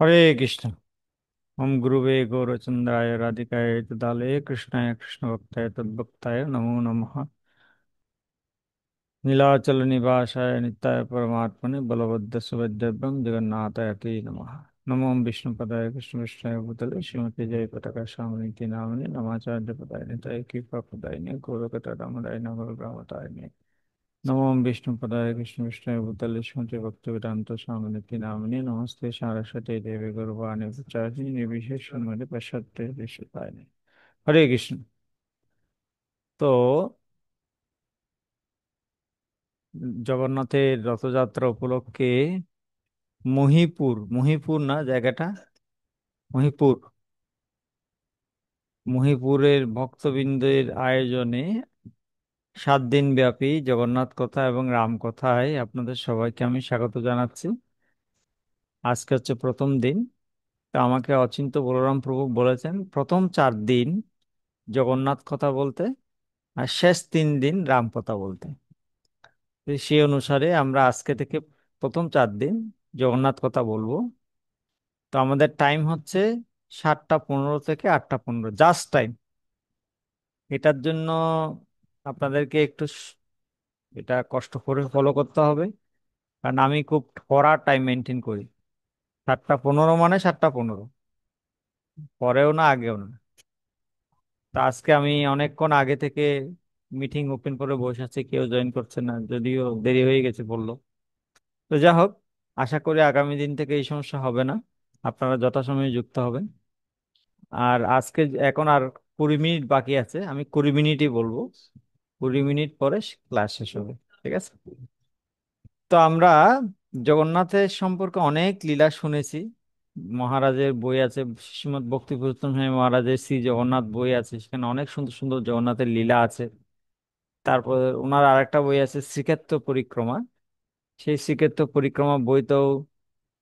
হরে কৃষ্ণ। ওম গুরুবে গৌরচন্দ্রায় রাধিকায় তদালে কৃষ্ণায় কৃষ্ণ ভক্তায় তদ্ভক্তায় নমো নমঃ। নীলাচল নিবাসায় নিত্যায় পরমাত্মনে বলভদ্র সুভদ্রভ্যং জগন্নাথায় তে নমঃ। নমো বিষ্ণুপদায় কৃষ্ণ কৃষ্ণায় ভূতলে শ্রীমতী জয় পতাকা স্বামিনীতি নামিনে নমাচার্য পদায় নিতায় কৃপা পদায় গৌরকতা রামদায় নগর গ্রামতায় নমো বিষ্ণুপদায় কৃষ্ণ কৃষ্ণায় ভূতলে শ্রীমতী ভক্তি বেদান্ত স্বামিনীতি নামিনে নমস্তে সারস্বতী দেবী গৌরবাণী প্রচারিণী নির্বিশেষ শূন্যতে পশ্চাতে দেশিকায়। হরে কৃষ্ণ। তো জগন্নাথের রথযাত্রা উপলক্ষে মহীপুর, মহীপুর না জায়গাটা, মহীপুর, মহীপুরের ভক্তবৃন্দের আয়োজনে 7 দিন ব্যাপী জগন্নাথ কথা এবং রাম কথায় আপনাদের সবাইকে আমি স্বাগত জানাচ্ছি। আজকে হচ্ছে প্রথম দিন। তো আমাকে অচিন্ত্য বলরাম প্রভু বলেছেন প্রথম 4 দিন জগন্নাথ কথা বলতে আর শেষ 3 দিন রাম কথা বলতে। তো সেই অনুসারে আমরা আজকে থেকে প্রথম 4 দিন জগন্নাথ কথা বলবো। তো আমাদের টাইম হচ্ছে 7টা 15 থেকে 8টা 15, জাস্ট টাইম। এটার জন্য আপনাদেরকে একটু এটা কষ্ট করে ফলো করতে হবে, কারণ আমি খুব কড়া টাইম মেনটেন করি। 7টা 15 মানে 7টা 15, পরেও না আগেও না। তা আজকে আমি অনেকক্ষণ আগে থেকে মিটিং ওপেন করে বসে আছি, কেউ জয়েন করছে না, যদিও দেরি হয়ে গেছে বললো। তো যা হোক, আশা করি আগামী দিন থেকে এই সমস্যা হবে না, আপনারা যথাসময়ে যুক্ত হবেন। আর আজকে এখন আর 20 মিনিট বাকি আছে, আমি 20 মিনিটই বলবো। 20 মিনিট পরে ক্লাস শেষ হবে। ঠিক আছে? তো আমরা জগন্নাথের সম্পর্কে অনেক লীলা শুনেছি। মহারাজের বই আছে, শ্রীমদ্ ভক্তি পুরুষোত্তম স্বামী মহারাজের শ্রী জগন্নাথ বই আছে, সেখানে অনেক সুন্দর সুন্দর জগন্নাথের লীলা আছে। তারপর ওনার আরেকটা বই আছে শ্রীক্ষেত্র পরিক্রমা। সেই শ্রীক্ষেত্র পরিক্রমা বইতেও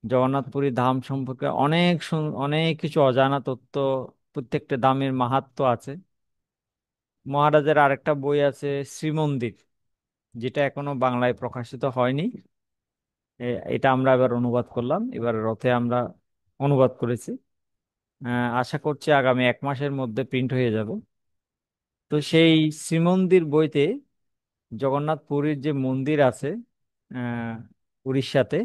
জগন্নাথপুরী ধাম সম্পর্কে অনেক অনেক কিছু অজানা তথ্য, প্রত্যেকটা ধামের মাহাত্ম্য আছে। মহারাজের আরেকটা বই আছে শ্রীমন্দির, যেটা এখনো বাংলায় প্রকাশিত হয়নি। এটা আমরা এবার অনুবাদ করলাম, এবার রথে আমরা অনুবাদ করেছি। আশা করছি আগামী 1 মাসের মধ্যে প্রিন্ট হয়ে যাবে। তো সেই শ্রীমন্দির বইতে জগন্নাথ পুরীর যে মন্দির আছে আহ উড়িষ্যাতে,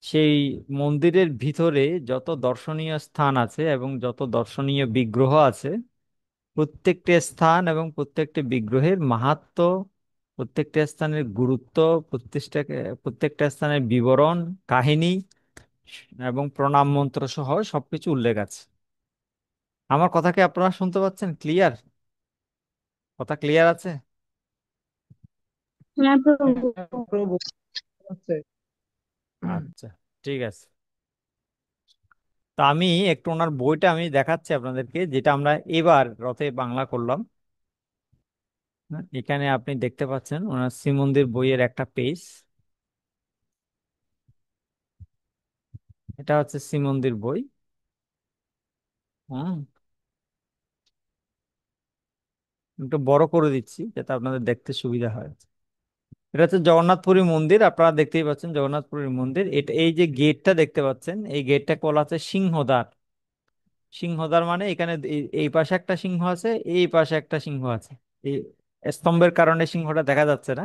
সেই মন্দিরের ভিতরে যত দর্শনীয় স্থান আছে এবং যত দর্শনীয় বিগ্রহ আছে, প্রত্যেকটা স্থান এবং প্রত্যেকটা বিগ্রহের মাহাত্ম্য, প্রত্যেকটা স্থানের গুরুত্ব, প্রত্যেকটা প্রত্যেকটা স্থানের বিবরণ, কাহিনী এবং প্রণাম মন্ত্র সহ সবকিছু উল্লেখ আছে। আমার কথা কি আপনারা শুনতে পাচ্ছেন? ক্লিয়ার? কথা ক্লিয়ার আছে? হ্যাঁ প্রভু। হ্যাঁ, প্রভু আছে। আচ্ছা, ঠিক আছে। তো আমি একটু ওনার বইটা আমি দেখাচ্ছি আপনাদেরকে, যেটা আমরা এবার রথে বাংলা করলাম। হ্যাঁ, এখানে আপনি দেখতে পাচ্ছেন ওনার শ্রীমন্দির বইয়ের একটা পেজ। এটা হচ্ছে শ্রীমন্দির বই। হুম, একটু বড় করে দিচ্ছি যাতে আপনাদের দেখতে সুবিধা হয়। এটা হচ্ছে জগন্নাথপুরী মন্দির, আপনারা দেখতেই পাচ্ছেন জগন্নাথপুরী মন্দির। এটা এই যে গেটটা দেখতে পাচ্ছেন, এই গেটটা বলা হচ্ছে সিংহদ্বার। সিংহদ্বার মানে এখানে এই পাশে একটা সিংহ আছে, এই পাশে একটা সিংহ আছে। এই স্তম্ভের কারণে সিংহটা দেখা যাচ্ছে না।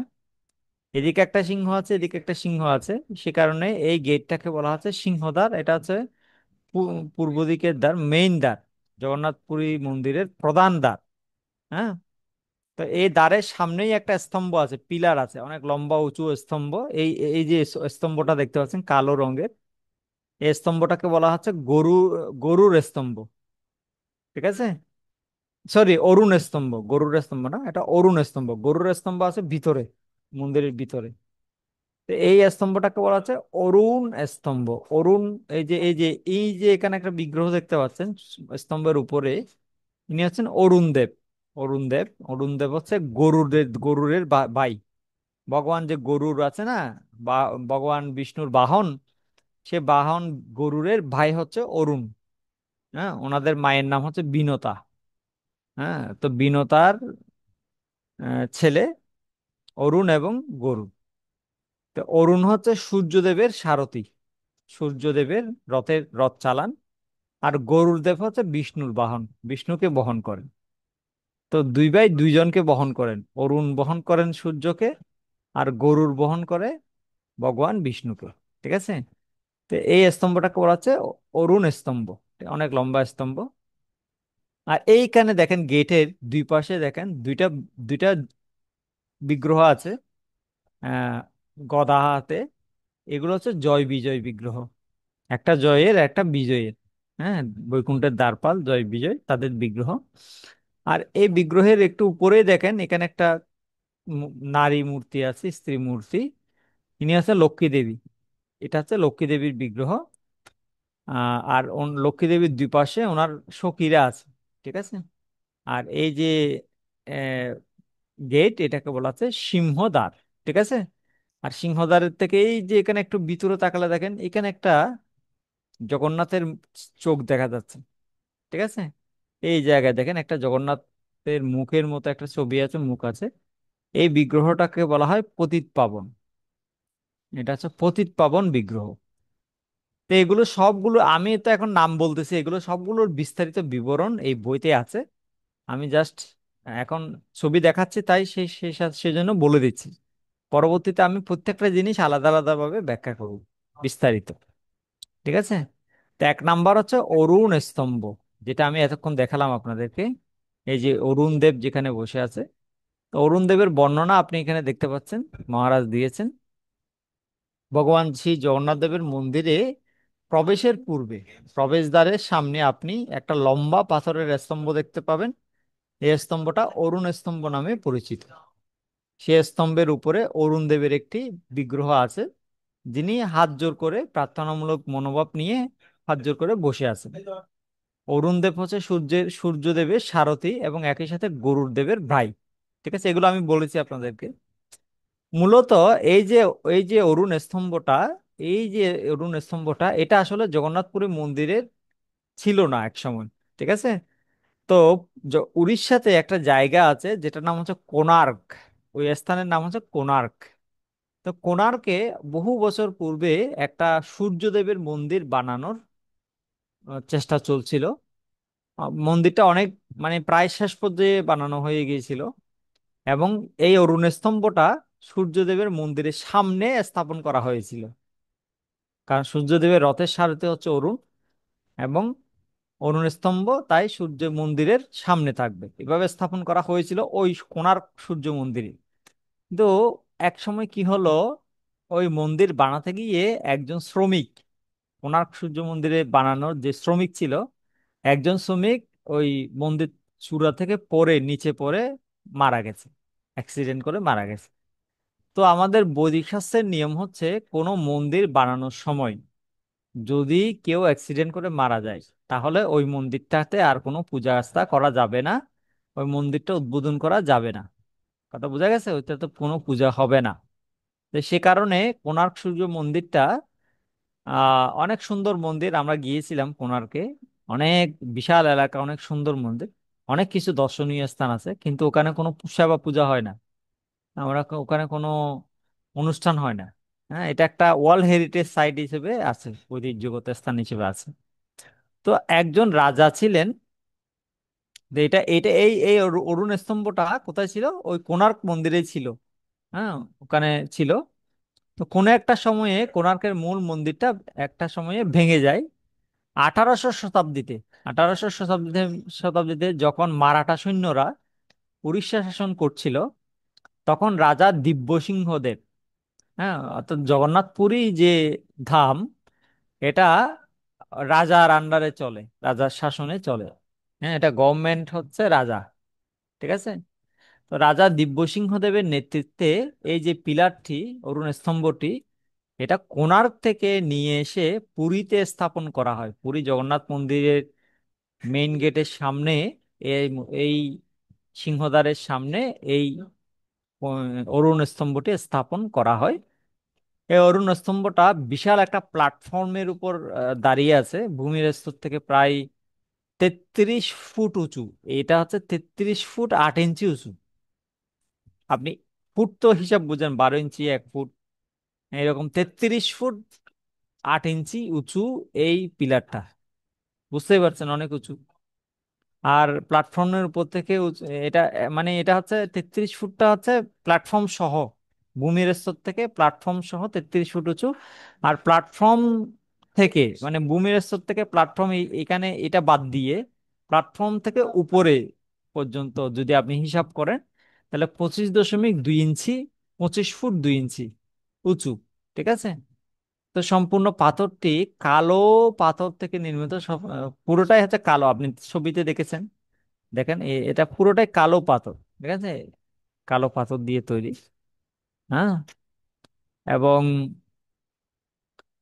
এদিকে একটা সিংহ আছে, এদিকে একটা সিংহ আছে। সে কারণে এই গেটটাকে বলা হচ্ছে সিংহদ্বার। এটা হচ্ছে পূর্ব দিকের দ্বার, মেইন দ্বার, জগন্নাথপুরী মন্দিরের প্রধান দ্বার। হ্যাঁ। তো এই দ্বারের সামনেই একটা স্তম্ভ আছে, পিলার আছে, অনেক লম্বা উঁচু স্তম্ভ। এই এই যে স্তম্ভটা দেখতে পাচ্ছেন কালো রঙের, এই স্তম্ভটাকে বলা হচ্ছে গরুর স্তম্ভ। ঠিক আছে? সরি, অরুণ স্তম্ভ, গরুর স্তম্ভ না, এটা অরুণ স্তম্ভ। গরুর স্তম্ভ আছে ভিতরে, মন্দিরের ভিতরে। তো এই স্তম্ভটাকে বলা হচ্ছে অরুণ স্তম্ভ। অরুণ, এই যে এখানে একটা বিগ্রহ দেখতে পাচ্ছেন স্তম্ভের উপরে, ইনি হচ্ছেন অরুণ দেব। অরুণ দেব, অরুণ দেব হচ্ছে গরুরের ভাই। ভগবান যে গরুর আছে না, বা ভগবান বিষ্ণুর বাহন, সে বাহন গরুরের ভাই হচ্ছে অরুণ। হ্যাঁ, ওনাদের মায়ের নাম হচ্ছে বিনতা। হ্যাঁ, তো বিনতার ছেলে অরুণ এবং গরু। তো অরুণ হচ্ছে সূর্যদেবের সারথি। সূর্যদেবের রথ চালান। আর গরুর দেব হচ্ছে বিষ্ণুর বাহন, বিষ্ণুকে বহন করেন। তো দুই ভাই দুইজনকে বহন করেন, অরুণ বহন করেন সূর্যকে, আর গরুর বহন করে ভগবান বিষ্ণুকে। ঠিক আছে। তো এই স্তম্ভটাকে বলা হচ্ছে অরুণ স্তম্ভ। অনেক লম্বা স্তম্ভ। আর এইখানে দেখেন গেটের দুই পাশে দেখেন দুইটা দুইটা বিগ্রহ আছে, আহ গদা হাতে। এগুলো হচ্ছে জয় বিজয় বিগ্রহ, একটা জয়ের একটা বিজয়ের। হ্যাঁ, বৈকুণ্ঠের দ্বারপাল জয় বিজয় তাদের বিগ্রহ। আর এই বিগ্রহের একটু উপরেই দেখেন এখানে একটা নারী মূর্তি আছে, স্ত্রী মূর্তি। ইনি হচ্ছে লক্ষ্মী দেবী। এটা হচ্ছে লক্ষ্মী দেবীর বিগ্রহ। আর লক্ষ্মী দেবীর দুই পাশে ওনার সখীরা আছে। ঠিক আছে। আর এই যে গেট, এটাকে বলা হচ্ছে সিংহদ্বার। ঠিক আছে। আর সিংহদ্বারের থেকে এই যে এখানে একটু ভিতরে তাকালে দেখেন এখানে একটা জগন্নাথের চোখ দেখা যাচ্ছে। ঠিক আছে। এই জায়গায় দেখেন একটা জগন্নাথের মুখের মতো একটা ছবি আছে, মুখ আছে। এই বিগ্রহটাকে বলা হয় পতিত পাবন। এটা হচ্ছে পতিত পাবন বিগ্রহ। তো এগুলো সবগুলো আমি তো এখন নাম বলতেছি, এগুলো সবগুলোর বিস্তারিত বিবরণ এই বইতে আছে। আমি জাস্ট এখন ছবি দেখাচ্ছি, তাই সেজন্য বলে দিচ্ছি। পরবর্তীতে আমি প্রত্যেকটা জিনিস আলাদা আলাদা ভাবে ব্যাখ্যা করব বিস্তারিত। ঠিক আছে। তো এক নাম্বার হচ্ছে অরুণ স্তম্ভ, যেটা আমি এতক্ষণ দেখালাম আপনাদেরকে। এই যে অরুণ দেব যেখানে বসে আছে, তো অরুণ দেবের বর্ণনা আপনি এখানে দেখতে পাচ্ছেন, মহারাজ দিয়েছেন। ভগবান শ্রী জগন্নাথ দেবের মন্দিরে প্রবেশের পূর্বে প্রবেশদ্বারের সামনে আপনি একটা লম্বা পাথরের স্তম্ভ দেখতে পাবেন। এই স্তম্ভটা অরুণ স্তম্ভ নামে পরিচিত। সেই স্তম্ভের উপরে অরুণ দেবের একটি বিগ্রহ আছে, যিনি হাত জোর করে প্রার্থনামূলক মনোভাব নিয়ে হাত জোর করে বসে আছেন। অরুণ দেব হচ্ছে সূর্যদেবের সারথি এবং একই সাথে গরুর দেবের ভাই। ঠিক আছে, এগুলো আমি বলেছি আপনাদেরকে। মূলত এই যে এই যে অরুণ স্তম্ভটা, এই যে অরুণ স্তম্ভটা এটা আসলে জগন্নাথপুরী মন্দিরের ছিল না এক সময়। ঠিক আছে। তো উড়িষ্যাতে একটা জায়গা আছে যেটার নাম হচ্ছে কোণার্ক। ওই স্থানের নাম হচ্ছে কোণার্ক। তো কোণার্কে বহু বছর পূর্বে একটা সূর্যদেবের মন্দির বানানোর চেষ্টা চলছিল। মন্দিরটা অনেক মানে প্রায় শেষ পর্যায়ে বানানো হয়ে গিয়েছিল। এবং এই অরুণ স্তম্ভটা সূর্যদেবের মন্দিরের সামনে স্থাপন করা হয়েছিল, কারণ সূর্যদেবের রথের সারথি হচ্ছে অরুণ। এবং অরুণ স্তম্ভ তাই সূর্য মন্দিরের সামনে থাকবে, এভাবে স্থাপন করা হয়েছিল ওই কোণার্ক সূর্য মন্দিরে। কিন্তু এক সময় কি হলো, ওই মন্দির বানাতে গিয়ে একজন শ্রমিক, কোণার্ক সূর্য মন্দিরে বানানোর যে শ্রমিক ছিল, একজন শ্রমিক ওই মন্দির চূড়া থেকে পড়ে নিচে পড়ে মারা গেছে, অ্যাক্সিডেন্ট করে মারা গেছে। তো আমাদের বৈদিক শাস্ত্রের নিয়ম হচ্ছে কোনো মন্দির বানানোর সময় যদি কেউ অ্যাক্সিডেন্ট করে মারা যায়, তাহলে ওই মন্দিরটাতে আর কোনো পূজা আস্থা করা যাবে না, ওই মন্দিরটা উদ্বোধন করা যাবে না। কথা বোঝা গেছে? ওইটা তো কোনো পূজা হবে না। তো সে কারণে কোণার্ক সূর্য মন্দিরটা অনেক সুন্দর মন্দির। আমরা গিয়েছিলাম কোণার্কে, অনেক বিশাল এলাকা, অনেক সুন্দর মন্দির, অনেক কিছু দর্শনীয় স্থান আছে, কিন্তু ওখানে কোনো পূজা বা পূজা হয় না। ওখানে কোনো অনুষ্ঠান হয় না। হ্যাঁ, এটা একটা ওয়ার্ল্ড হেরিটেজ সাইট হিসেবে আছে, ঐতিহ্যগত স্থান হিসেবে আছে। তো একজন রাজা ছিলেন। তো এটা এটা এই এই অরুণ স্তম্ভটা কোথায় ছিল? ওই কোণার্ক মন্দিরেই ছিল। হ্যাঁ, ওখানে ছিল। তো কোনো একটা সময়ে কোণার্কের মূল মন্দিরটা একটা সময়ে ভেঙে যায় 1800 শতাব্দীতে। 1800 শতাব্দীতে যখন মারাঠা সৈন্যরা উড়িষ্যা শাসন করছিল, তখন রাজা দিব্যসিংহদেব, হ্যাঁ, অর্থাৎ জগন্নাথপুরী যে ধাম, এটা রাজার আন্ডারে চলে, রাজার শাসনে চলে। হ্যাঁ, এটা গভর্নমেন্ট হচ্ছে রাজা। ঠিক আছে। তো রাজা দিব্যসিংহদেবের নেতৃত্বে এই যে পিলারটি, অরুণ স্তম্ভটি, এটা কোণার্ক থেকে নিয়ে এসে পুরীতে স্থাপন করা হয়। পুরী জগন্নাথ মন্দিরের মেইন গেটের সামনে, এই সিংহদ্বারের সামনে এই অরুণ স্তম্ভটি স্থাপন করা হয়। এই অরুণ স্তম্ভটা বিশাল একটা প্ল্যাটফর্মের উপর দাঁড়িয়ে আছে, ভূমির স্তর থেকে প্রায় 33 ফুট উঁচু। এটা হচ্ছে 33 ফুট 8 ইঞ্চি উঁচু। আপনি ফুট তো হিসাব বুঝেন, 12 ইঞ্চি 1 ফুট, এরকম 33 ফুট 8 ইঞ্চি উঁচু এই পিলারটা, বুঝতেই পারছেন অনেক উঁচু। আর প্ল্যাটফর্মের উপর থেকে এটা মানে এটা হচ্ছে 33 ফুটটা হচ্ছে প্ল্যাটফর্ম সহ, ভূমির স্তর থেকে প্ল্যাটফর্ম সহ 33 ফুট উঁচু। আর প্ল্যাটফর্ম থেকে মানে ভূমির স্তর থেকে প্ল্যাটফর্ম এখানে এটা বাদ দিয়ে প্ল্যাটফর্ম থেকে উপরে পর্যন্ত যদি আপনি হিসাব করেন, তাহলে 25.2 ইঞ্চি, 25 ফুট 2 ইঞ্চি উঁচু। ঠিক আছে। তো সম্পূর্ণ পাথরটি কালো পাথর থেকে নির্মিত, সব পুরোটাই হচ্ছে কালো, আপনি ছবিতে দেখেছেন। দেখেন এটা পুরোটাই কালো পাথর, ঠিক আছে, কালো পাথর দিয়ে তৈরি। হ্যাঁ। এবং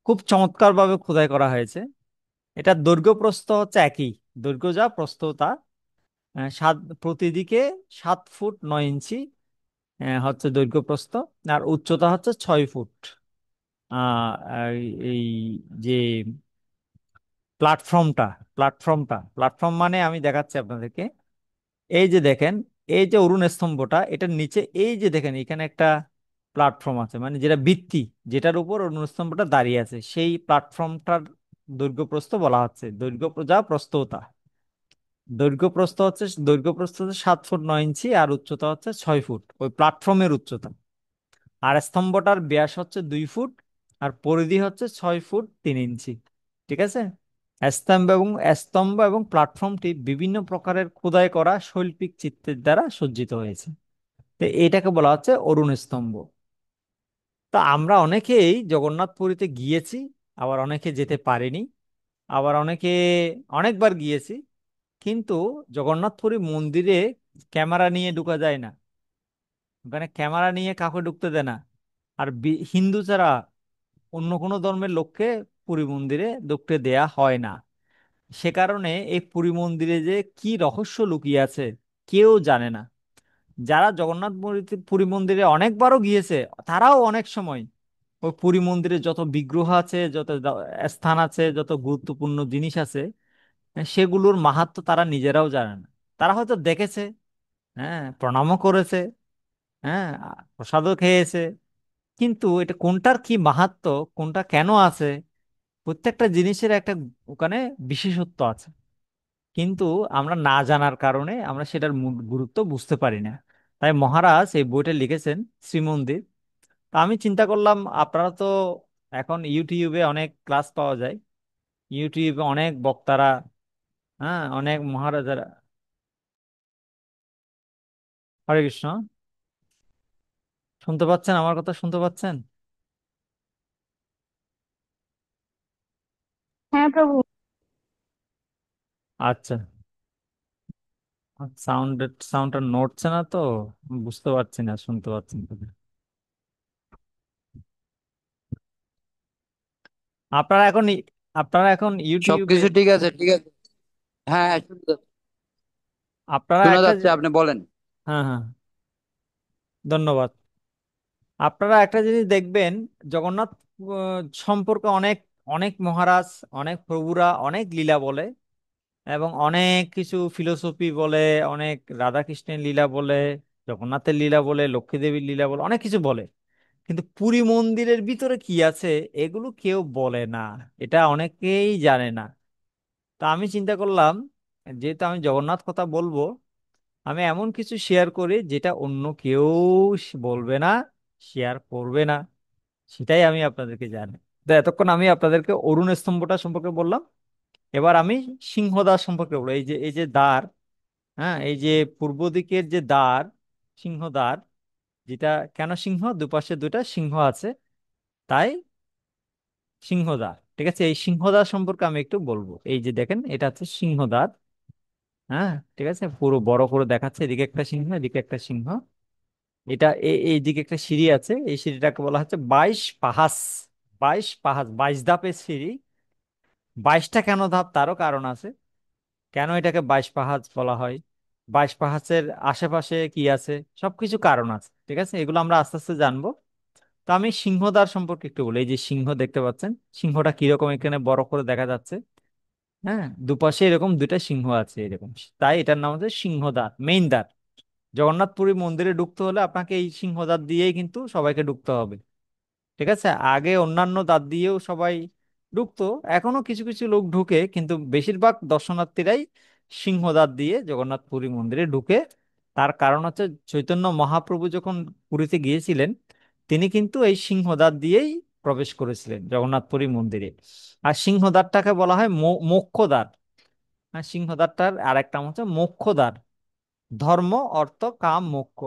খুব চমৎকার ভাবে খোদাই করা হয়েছে। এটা দৈর্ঘ্য প্রস্থ হচ্ছে একই, দৈর্ঘ্য যা প্রস্থ তা। সাত প্রতিদিকে 7 ফুট 9 ইঞ্চি হচ্ছে দৈর্ঘ্য প্রস্থ। আর উচ্চতা হচ্ছে 6 ফুট। এই এই যে প্ল্যাটফর্মটা প্ল্যাটফর্ম মানে আমি দেখাচ্ছি আপনাদেরকে। এই যে দেখেন, এই যে অরুণ স্তম্ভটা, এটার নিচে এই যে দেখেন এখানে একটা প্ল্যাটফর্ম আছে, মানে যেটা ভিত্তি, যেটার উপর অরুণ স্তম্ভটা দাঁড়িয়ে আছে, সেই প্ল্যাটফর্মটার দৈর্ঘ্য প্রস্থ বলা হচ্ছে দৈর্ঘ্য যা প্রস্থতা। দৈর্ঘ্য প্রস্থ হচ্ছে 7 ফুট 9 ইঞ্চি, আর উচ্চতা হচ্ছে 6 ফুট, ওই প্ল্যাটফর্মের উচ্চতা। আর স্তম্ভটার ব্যাস হচ্ছে 2 ফুট, আর পরিধি হচ্ছে 6 ফুট 3 ইঞ্চি। ঠিক আছে। স্তম্ভ এবং প্ল্যাটফর্মটি বিভিন্ন প্রকারের খোদাই করা শৈল্পিক চিত্রের দ্বারা সজ্জিত হয়েছে। তো এটাকে বলা হচ্ছে অরুণ স্তম্ভ। তা আমরা অনেকেই জগন্নাথ পুরীতে গিয়েছি, আবার অনেকে যেতে পারিনি, আবার অনেকে অনেকবার গিয়েছি। কিন্তু জগন্নাথ পুরী মন্দিরে ক্যামেরা নিয়ে ঢুকা যায় না, ওখানে ক্যামেরা নিয়ে কাউকে ঢুকতে দেয় না। আর হিন্দু ছাড়া অন্য কোনো ধর্মের লোককে পুরী মন্দিরে ঢুকতে দেয়া হয় না। সে কারণে এই পুরী মন্দিরে যে কি রহস্য লুকিয়ে আছে কেউ জানে না। যারা জগন্নাথ পুরী মন্দিরে অনেকবারও গিয়েছে, তারাও অনেক সময় ওই পুরী মন্দিরে যত বিগ্রহ আছে, যত স্থান আছে, যত গুরুত্বপূর্ণ জিনিস আছে, সেগুলোর মাহাত্ম্য তারা নিজেরাও জানে না। তারা হয়তো দেখেছে, হ্যাঁ, প্রণামও করেছে, হ্যাঁ, প্রসাদও খেয়েছে, কিন্তু এটা কোনটার কি মাহাত্ম্য, কোনটা কেন আছে, প্রত্যেকটা জিনিসের একটা ওখানে বিশেষত্ব আছে। কিন্তু আমরা না জানার কারণে আমরা সেটার গুরুত্ব বুঝতে পারি না। তাই মহারাজ এই বইটা লিখেছেন, শ্রীমন্দির। তা আমি চিন্তা করলাম, আপনারা তো এখন ইউটিউবে অনেক ক্লাস পাওয়া যায়, ইউটিউবে অনেক বক্তারা, হ্যাঁ, অনেক মহারাজারা। হরে কৃষ্ণ। শুনতে পাচ্ছেন? আমার কথা শুনতে পাচ্ছেন? হ্যাঁ প্রভু। আচ্ছা। সাউন্ড সাউন্ডটা নড়ছে না তো, বুঝতে পারছি না শুনতে পাচ্ছেন কিনা। আপনারা এখন আপনারা এখন ইউটিউবে, সবকিছু ঠিক আছে, ঠিক আছে। হ্যাঁ, হ্যাঁ, আপনারা শোনা একটা যাচ্ছে, আপনি বলেন। হ্যাঁ, হ্যাঁ, ধন্যবাদ। আপনারা একটা জিনিস দেখবেন, জগন্নাথ সম্পর্কে অনেক অনেক মহারাজ, অনেক প্রভুরা অনেক লীলা বলে, এবং অনেক কিছু ফিলোসফি বলে, অনেক রাধাকৃষ্ণের লীলা বলে, জগন্নাথের লীলা বলে, লক্ষ্মী দেবীর লীলা বলে, অনেক কিছু বলে। কিন্তু পুরী মন্দিরের ভিতরে কি আছে এগুলো কেউ বলে না, এটা অনেকেই জানে না। তা আমি চিন্তা করলাম, যেহেতু আমি জগন্নাথ কথা বলবো, আমি এমন কিছু শেয়ার করি যেটা অন্য কেউ বলবে না, শেয়ার করবে না, সেটাই আমি আপনাদেরকে জানি। তো এতক্ষণ আমি আপনাদেরকে অরুণ স্তম্ভটা সম্পর্কে বললাম। এবার আমি সিংহদ্বার সম্পর্কে বলবো। এই যে দ্বার, হ্যাঁ, এই যে পূর্ব দিকের যে দ্বার, সিংহদ্বার, যেটা কেন সিংহ, দুপাশে দুটা সিংহ আছে, তাই সিংহদ্বার। ঠিক আছে, এই সিংহদ্বার সম্পর্কে আমি একটু বলবো। এই যে দেখেন এটা হচ্ছে সিংহদ্বার। হ্যাঁ, ঠিক আছে, পুরো বড় করে দেখাচ্ছে, এদিকে একটা সিংহ, এদিকে একটা সিংহ। এটা এইদিকে একটা সিঁড়ি আছে, এই সিঁড়িটাকে বলা হচ্ছে 22 পাহাচ। 22 পাহাচ, 22 ধাপের সিঁড়ি। 22টা কেন ধাপ তারও কারণ আছে। কেন এটাকে 22 পাহাচ বলা হয়, 22 পাহাচের আশেপাশে কি আছে, সবকিছু কারণ আছে। ঠিক আছে, এগুলো আমরা আস্তে আস্তে জানবো। তো আমি সিংহদ্বার সম্পর্কে একটু বলি। এই যে সিংহ দেখতে পাচ্ছেন, সিংহটা কিরকম এখানে বড় করে দেখা যাচ্ছে। হ্যাঁ, দুপাশে এরকম দুইটা সিংহ আছে এরকম, তাই এটার নাম হচ্ছে সিংহদ্বার, মেইন দ্বার। জগন্নাথপুরী মন্দিরে ঢুকতে হলে আপনাকে এই সিংহদ্বার দিয়েই কিন্তু সবাইকে ঢুকতে হবে। ঠিক আছে, আগে অন্যান্য দ্বার দিয়েও সবাই ঢুকতো। এখনো কিছু কিছু লোক ঢুকে, কিন্তু বেশিরভাগ দর্শনার্থীরাই সিংহদ্বার দিয়ে জগন্নাথ পুরী মন্দিরে ঢুকে। তার কারণ হচ্ছে চৈতন্য মহাপ্রভু যখন পুরীতে গিয়েছিলেন, তিনি কিন্তু এই সিংহদ্বার দিয়েই প্রবেশ করেছিলেন জগন্নাথ পুরী মন্দিরে। আর সিংহদ্বারটাকে বলা হয় মোক্ষদ্বার। আর সিংহদ্বারটার আরেকটা নাম হচ্ছে মোক্ষদ্বার। ধর্ম, অর্থ, কাম, মোক্ষ।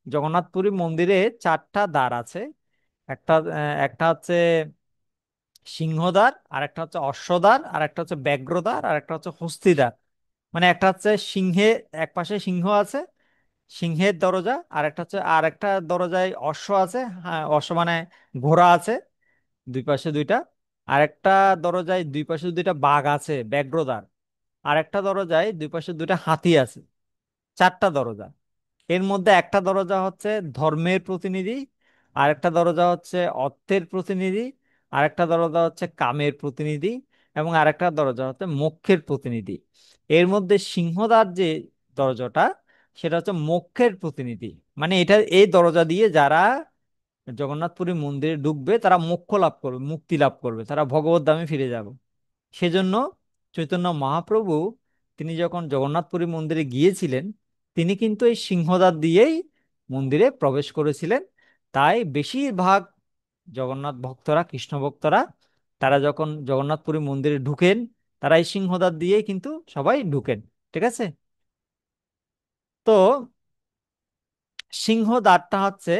জগন্নাথ পুরী মন্দিরে চারটা দ্বার আছে। একটা হচ্ছে সিংহদ্বার, আর একটা হচ্ছে অশ্বদ্বার, আর একটা হচ্ছে ব্যাঘ্রদ্বার, আর একটা হচ্ছে হস্তিদ্বার। মানে একটা হচ্ছে সিংহে, এক পাশে সিংহ আছে, সিংহের দরজা। আর একটা হচ্ছে, আর একটা দরজায় অশ্ব আছে, হ্যাঁ অশ্ব মানে ঘোড়া আছে, দুই পাশে দুইটা। আর একটা দরজায় দুই পাশে দুইটা বাঘ আছে, ব্যাঘ্রদ্বার। আর একটা দরজায় দুই পাশে দুইটা হাতি আছে। চারটা দরজা। এর মধ্যে একটা দরজা হচ্ছে ধর্মের প্রতিনিধি, আর একটা দরজা হচ্ছে অর্থের প্রতিনিধি, আর একটা দরজা হচ্ছে কামের প্রতিনিধি, এবং আরেকটা দরজা হচ্ছে মোক্ষের প্রতিনিধি। এর মধ্যে সিংহদ্বার যে দরজাটা, সেটা হচ্ছে মোক্ষের প্রতিনিধি। মানে এটা, এই দরজা দিয়ে যারা জগন্নাথপুরী মন্দিরে ঢুকবে তারা মোক্ষ লাভ করবে, মুক্তি লাভ করবে, তারা ভগবত ধামে ফিরে যাবে। সেজন্য চৈতন্য মহাপ্রভু তিনি যখন জগন্নাথপুরী মন্দিরে গিয়েছিলেন, তিনি কিন্তু এই সিংহদ্বার দিয়েই মন্দিরে প্রবেশ করেছিলেন। তাই বেশিরভাগ জগন্নাথ ভক্তরা, কৃষ্ণ ভক্তরা, তারা যখন জগন্নাথপুরী মন্দিরে ঢুকেন, তারা এই সিংহদ্বার দিয়েই কিন্তু সবাই ঢুকেন। ঠিক আছে? তো সিংহদ্বারটা হচ্ছে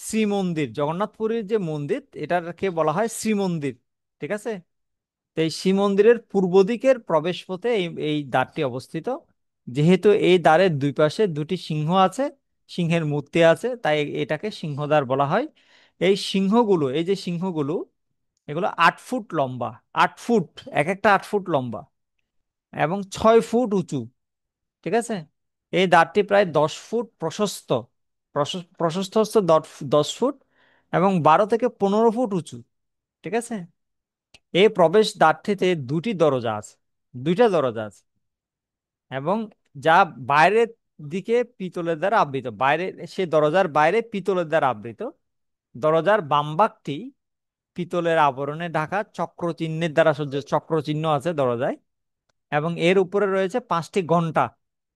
শ্রীমন্দির, জগন্নাথপুরীর যে মন্দির, এটাকে বলা হয় শ্রীমন্দির। ঠিক আছে? তো এই শ্রীমন্দিরের পূর্ব দিকের প্রবেশ পথে এই এই দ্বারটি অবস্থিত। যেহেতু এই দ্বারের দুই পাশে দুটি সিংহ আছে, সিংহের মূর্তি আছে, তাই এটাকে সিংহদ্বার বলা হয়। এই সিংহগুলো, এই যে সিংহগুলো, এগুলো 8 ফুট লম্বা। 8 ফুট, এক একটা 8 ফুট লম্বা, এবং 6 ফুট উঁচু। ঠিক আছে? এই দ্বারটি প্রায় 10 ফুট প্রশস্ত। প্রশস্ত হচ্ছে 10 ফুট, এবং 12 থেকে 15 ফুট উঁচু। ঠিক আছে? এই প্রবেশ দ্বারটিতে দুটি দরজা আছে, দুইটা দরজা আছে, এবং যা বাইরের দিকে পিতলের দ্বারা আবৃত, বাইরে, সে দরজার বাইরে পিতলের দ্বারা আবৃত। দরজার বাম ভাগটি পিতলের আবরণে ঢাকা, চক্র চিহ্নের দ্বারা সজ্জিত, চক্র চিহ্ন আছে দরজায়। এবং এর উপরে রয়েছে 5টি ঘন্টা।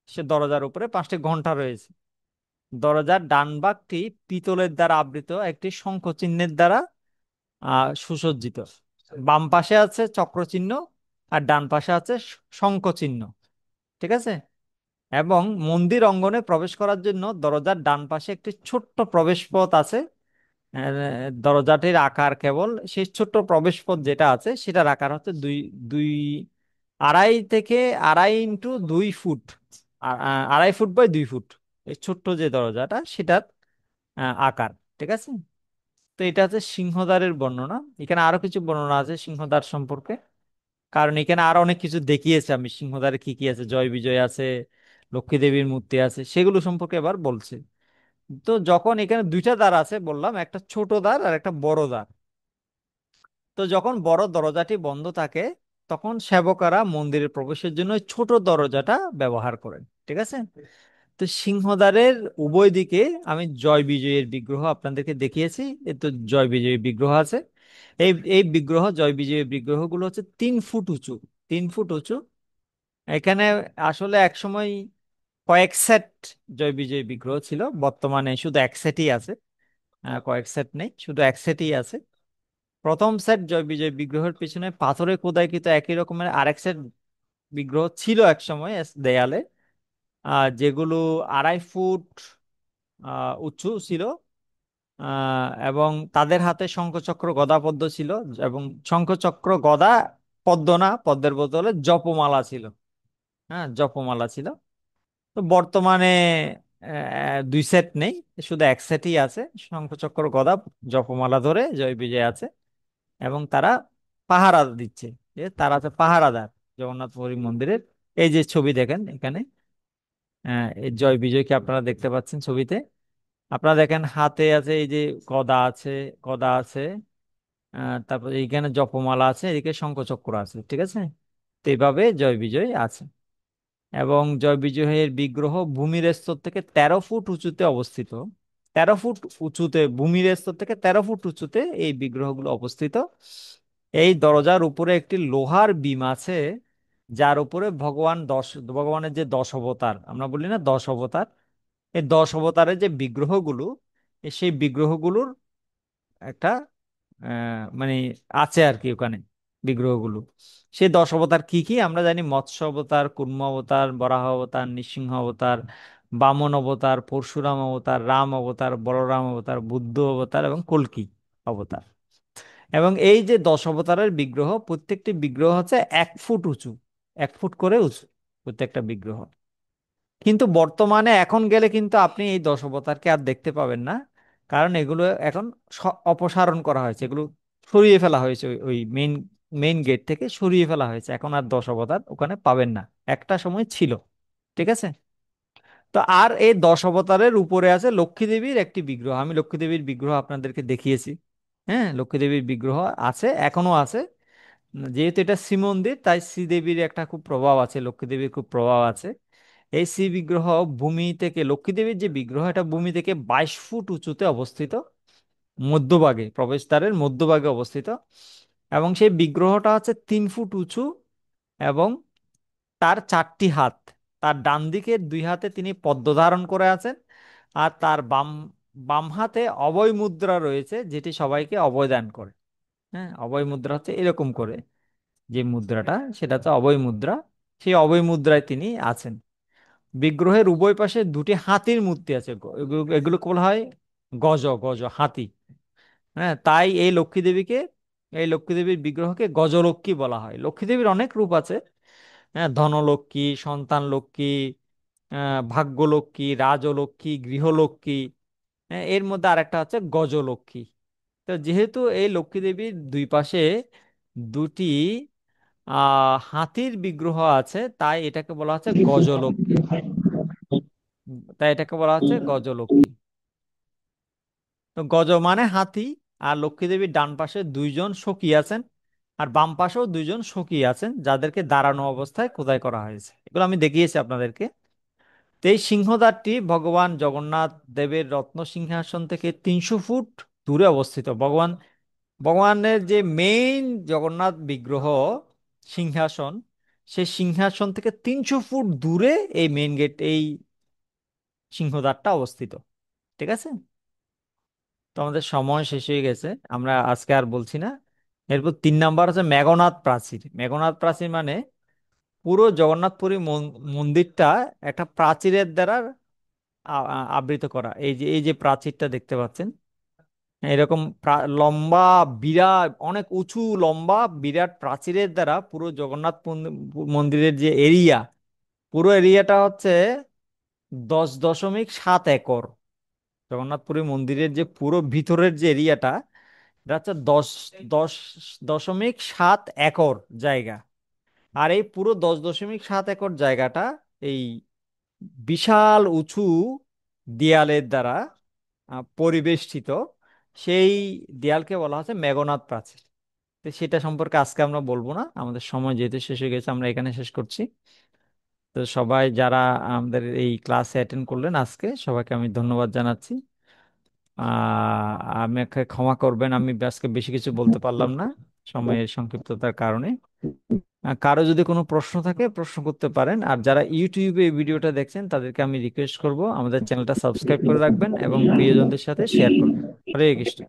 সে দরজার উপরে 5টি ঘন্টা রয়েছে। দরজার ডান ভাগটি পিতলের দ্বারা আবৃত একটি শঙ্খ চিহ্নের দ্বারা সুসজ্জিত। বাম পাশে আছে চক্র চিহ্ন, আর ডান পাশে আছে শঙ্খ চিহ্ন। ঠিক আছে? এবং মন্দির অঙ্গনে প্রবেশ করার জন্য দরজার ডান পাশে একটি ছোট্ট প্রবেশ পথ আছে। দরজাটির আকার কেবল, সেই ছোট্ট প্রবেশ পথ যেটা আছে সেটার আকার হচ্ছে দুই দুই আড়াই থেকে আড়াই ইন্টু 2 ফুট। 2.5 ফুট বাই 2 ফুট। এই ছোট্ট যে দরজাটা, সেটার আকার। ঠিক আছে? তো এটা হচ্ছে সিংহদ্বারের বর্ণনা। এখানে আরো কিছু বর্ণনা আছে সিংহদ্বার সম্পর্কে, কারণ এখানে আরো অনেক কিছু দেখিয়েছে আমি। সিংহদ্বারে কি কি আছে, জয় বিজয় আছে, লক্ষ্মী দেবীর মূর্তি আছে, সেগুলো সম্পর্কে এবার বলছে। তো যখন এখানে দুইটা দ্বার আছে বললাম, একটা ছোট দ্বার আর একটা বড় দ্বার। তো যখন বড় দরজাটি বন্ধ থাকে, তখন সেবকেরা মন্দিরে প্রবেশের জন্য ওই ছোট দরজাটা ব্যবহার করেন। ঠিক আছে? তো সিংহদ্বারের উভয় দিকে আমি জয় বিজয়ের বিগ্রহ আপনাদেরকে দেখিয়েছি। এ তো জয় বিজয়ী বিগ্রহ আছে। এই এই বিগ্রহ, জয় বিজয়ী বিগ্রহগুলো হচ্ছে 3 ফুট উঁচু। 3 ফুট উঁচু। এখানে আসলে একসময় কয়েক সেট জয় বিজয়ী বিগ্রহ ছিল, বর্তমানে শুধু এক সেটই আছে। কয়েক সেট নেই, শুধু এক সেটই আছে। প্রথম সেট জয় বিজয় বিগ্রহের পিছনে পাথরে খোদাইকৃত একই রকমের আরেক সেট বিগ্রহ ছিল এক সময় দেয়ালে, যেগুলো 2.5 ফুট উঁচু ছিল। এবং তাদের হাতে শঙ্খচক্র গদা পদ্ম ছিল। এবং শঙ্খচক্র গদা, পদ্ম না, পদ্মের বদলে জপমালা ছিল। হ্যাঁ, জপমালা ছিল। তো বর্তমানে 2 সেট নেই, শুধু এক সেটই আছে। শঙ্খচক্র গদা, জপমালা ধরে জয় বিজয় আছে, এবং তারা পাহারা দিচ্ছে। তারা হচ্ছে পাহারাদার জগন্নাথ পুরী মন্দিরের। এই যে ছবি দেখেন এখানে, এই জয় বিজয়কে আপনারা দেখতে পাচ্ছেন ছবিতে। আপনারা দেখেন হাতে আছে এই যে গদা আছে, গদা আছে। তারপরে এইখানে জপমালা আছে, এদিকে শঙ্খচক্র আছে। ঠিক আছে? তো এইভাবে জয় বিজয় আছে। এবং জয় বিজয়ের বিগ্রহ ভূমির স্তর থেকে 13 ফুট উঁচুতে অবস্থিত। 13 ফুট উঁচুতে, ভূমির স্তর থেকে 13 ফুট উঁচুতে এই বিগ্রহগুলো অবস্থিত। এই দরজার উপরে একটি লোহার বিম আছে, যার উপরে ভগবানের যে 10 অবতার, আমরা বলি না 10 অবতার, এই 10 অবতারের যে বিগ্রহগুলো, সেই বিগ্রহগুলোর একটা মানে আছে আর কি ওখানে বিগ্রহগুলো। সেই 10 অবতার কি কি আমরা জানি: মৎস্য অবতার, কুর্ম অবতার, বরাহ অবতার, নৃসিংহ অবতার, বামন অবতার, পরশুরাম অবতার, রাম অবতার, বলরাম অবতার, বুদ্ধ অবতার এবং কল্কি অবতার। এবং এই যে 10 অবতারের বিগ্রহ, প্রত্যেকটি বিগ্রহ হচ্ছে 1 ফুট উঁচু, 1 ফুট করে উঁচু প্রত্যেকটা বিগ্রহ। কিন্তু বর্তমানে এখন গেলে কিন্তু আপনি এই 10 অবতারকে আর দেখতে পাবেন না, কারণ এগুলো এখন অপসারণ করা হয়েছে, এগুলো সরিয়ে ফেলা হয়েছে, ওই ওই মেইন মেইন গেট থেকে সরিয়ে ফেলা হয়েছে, এখন আর 10 অবতার ওখানে পাবেন না। একটা সময় ছিল, ঠিক আছে। তো আর এই 10 অবতারের উপরে আছে লক্ষ্মী দেবীর একটি বিগ্রহ। আমি লক্ষ্মী দেবীর বিগ্রহ আপনাদেরকে দেখিয়েছি। হ্যাঁ, লক্ষ্মী দেবীর বিগ্রহ আছে, এখনো আছে। যেহেতু এটা শ্রীমন্দির, তাই শ্রীদেবীর একটা খুব প্রভাব আছে, লক্ষ্মী দেবীর খুব প্রভাব আছে। এই শ্রী বিগ্রহ ভূমি থেকে, লক্ষ্মী দেবীর যে বিগ্রহ, এটা ভূমি থেকে 22 ফুট উঁচুতে অবস্থিত, মধ্যভাগে, প্রবেশদ্বারের মধ্যভাগে অবস্থিত। এবং সেই বিগ্রহটা হচ্ছে 3 ফুট উঁচু, এবং তার 4টি হাত। তার ডান দিকের 2 হাতে তিনি পদ্ম ধারণ করে আছেন, আর তার বাম বাম হাতে অভয় মুদ্রা রয়েছে, যেটি সবাইকে অভয় দান করে। হ্যাঁ, অভয় মুদ্রা হচ্ছে এরকম করে, যে মুদ্রাটা, সেটা হচ্ছে অভয় মুদ্রা। সেই অভয় মুদ্রায় তিনি আছেন। বিগ্রহের উভয় পাশে 2টি হাতির মূর্তি আছে, এগুলোকে বলা হয় গজ, গজ হাতি। হ্যাঁ, তাই এই লক্ষ্মী দেবীর বিগ্রহকে গজলক্ষ্মী বলা হয়। লক্ষ্মী দেবীর অনেক রূপ আছে। হ্যাঁ, ধনলক্ষ্মী, সন্তান লক্ষ্মী, ভাগ্যলক্ষ্মী, রাজলক্ষ্মী, গৃহলক্ষ্মী। হ্যাঁ, এর মধ্যে আরেকটা হচ্ছে গজলক্ষ্মী। তো যেহেতু এই লক্ষ্মী দেবীর দুই পাশে দুটি হাতির বিগ্রহ আছে, তাই এটাকে বলা হচ্ছে গজলক্ষ্মী। তাই এটাকে বলা হচ্ছে গজলক্ষ্মী। তো গজ মানে হাতি, আর লক্ষ্মী দেবীর ডান পাশে 2জন সখী আছেন, আর বাম পাশেও 2জন সখী আছেন, যাদেরকে দাঁড়ানো অবস্থায় খোদাই করা হয়েছে। এগুলো আমি দেখিয়েছি আপনাদেরকে। তো এই সিংহদ্বারটি ভগবান জগন্নাথ দেবের রত্ন সিংহাসন থেকে 300 ফুট দূরে অবস্থিত। ভগবানের যে মেইন জগন্নাথ বিগ্রহ সিংহাসন, সেই সিংহাসন থেকে 300 ফুট দূরে এই মেইন গেট, এই সিংহদ্বারটা অবস্থিত, ঠিক আছে। তো আমাদের সময় শেষ হয়ে গেছে, আমরা আজকে আর বলছি না। এরপর 3 নাম্বার হচ্ছে মেঘনাদ প্রাচীর। মেঘনাদ প্রাচীর মানে পুরো জগন্নাথপুরী মন্দিরটা একটা প্রাচীরের দ্বারা আবৃত করা। এই যে প্রাচীরটা দেখতে পাচ্ছেন, এরকম লম্বা, বিরাট, অনেক উঁচু লম্বা বিরাট প্রাচীরের দ্বারা পুরো জগন্নাথ মন্দিরের যে এরিয়া, পুরো এরিয়াটা হচ্ছে 10.7 একর। জগন্নাথপুরী মন্দিরের যে পুরো ভিতরের যে এরিয়াটা, এটা হচ্ছে দশ 10.7 একর জায়গা। আর এই পুরো 10.7 একর জায়গাটা এই বিশাল উঁচু দেয়ালের দ্বারা পরিবেষ্টিত। সেই দেয়ালকে বলা হচ্ছে মেঘনাদ প্রাচীর। তো সেটা সম্পর্কে আজকে আমরা বলবো না, আমাদের সময় যেহেতু শেষ হয়ে গেছে, আমরা এখানে শেষ করছি। তো সবাই যারা আমাদের এই ক্লাসে অ্যাটেন্ড করলেন আজকে, সবাইকে আমি ধন্যবাদ জানাচ্ছি। আমাকে ক্ষমা করবেন, আমি আজকে বেশি কিছু বলতে পারলাম না সময়ের সংক্ষিপ্ততার কারণে। কারো যদি কোনো প্রশ্ন থাকে, প্রশ্ন করতে পারেন। আর যারা ইউটিউবে এই ভিডিওটা দেখছেন, তাদেরকে আমি রিকোয়েস্ট করব আমাদের চ্যানেলটা সাবস্ক্রাইব করে রাখবেন এবং প্রিয়জনদের সাথে শেয়ার করবেন। হরে কৃষ্ণ।